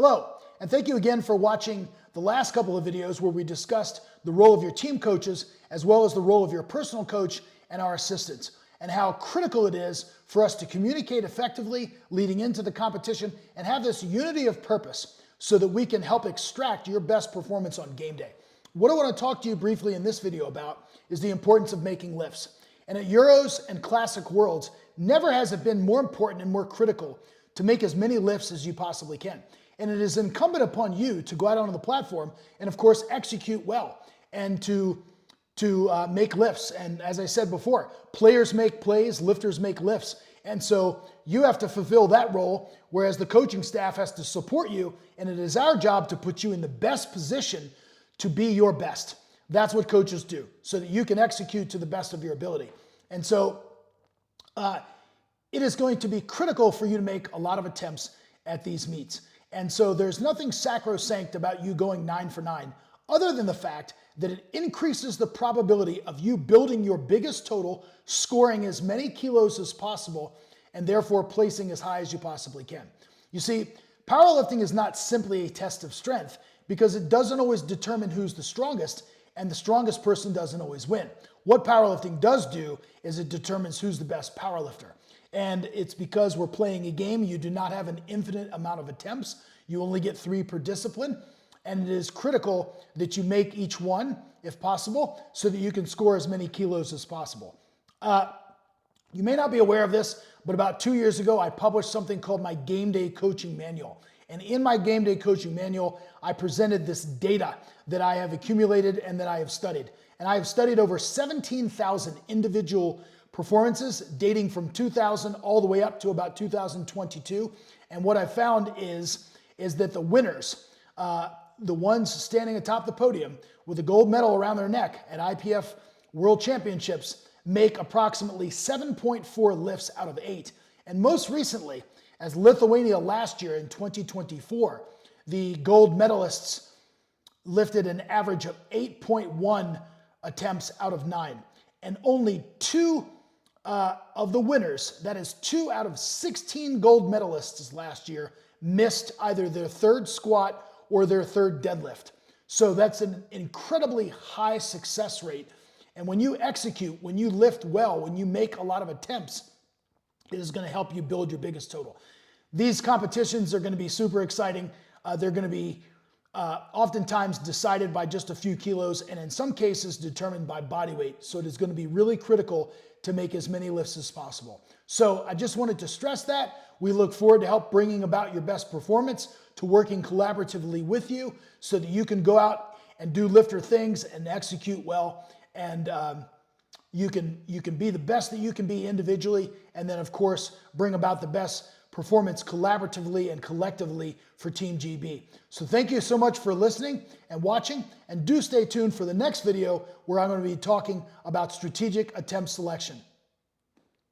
Hello, and thank you again for watching the last couple of videos where we discussed the role of your team coaches as well as the role of your personal coach and our assistants, and how critical it is for us to communicate effectively leading into the competition and have this unity of purpose so that we can help extract your best performance on game day. What I want to talk to you briefly in this video about is the importance of making lifts. And at Euros and Classic Worlds, never has it been more important and more critical to make as many lifts as you possibly can. And it is incumbent upon you to go out onto the platform and, of course, execute well and to make lifts. And as I said before, players make plays, lifters make lifts. And so you have to fulfill that role, whereas the coaching staff has to support you. And it is our job to put you in the best position to be your best. That's what coaches do, so that you can execute to the best of your ability. And so it is going to be critical for you to make a lot of attempts at these meets. And so there's nothing sacrosanct about you going 9 for 9, other than the fact that it increases the probability of you building your biggest total, scoring as many kilos as possible, and therefore placing as high as you possibly can. You see, powerlifting is not simply a test of strength, because it doesn't always determine who's the strongest, and the strongest person doesn't always win. What powerlifting does do is it determines who's the best powerlifter. And it's because we're playing a game. You do not have an infinite amount of attempts. You only get 3 per discipline. And it is critical that you make each one, if possible, so that you can score as many kilos as possible. You may not be aware of this, but about 2 years ago, I published something called my Game Day Coaching Manual. And in my Game Day Coaching Manual, I presented this data that I have accumulated and that I have studied. And I have studied over 17,000 individual performances dating from 2000 all the way up to about 2022. And what I found is that the winners, the ones standing atop the podium with a gold medal around their neck at IPF World Championships, make approximately 7.4 lifts out of 8. And most recently, as Lithuania last year in 2024, the gold medalists lifted an average of 8.1 attempts out of 9. And only 2 of the winners, that is 2 out of 16 gold medalists last year, missed either their third squat or their third deadlift. So that's an incredibly high success rate. And when you execute, when you lift well, when you make a lot of attempts, it is going to help you build your biggest total. These competitions are going to be super exciting. They're going to be oftentimes decided by just a few kilos, and in some cases determined by body weight. So it is going to be really critical to make as many lifts as possible. So I just wanted to stress that. We look forward to help bringing about your best performance, to working collaboratively with you so that you can go out and do lifter things and execute well. And you can be the best that you can be individually, and then of course bring about the best performance collaboratively and collectively for Team GB. So thank you so much for listening and watching, and do stay tuned for the next video where I'm going to be talking about strategic attempt selection.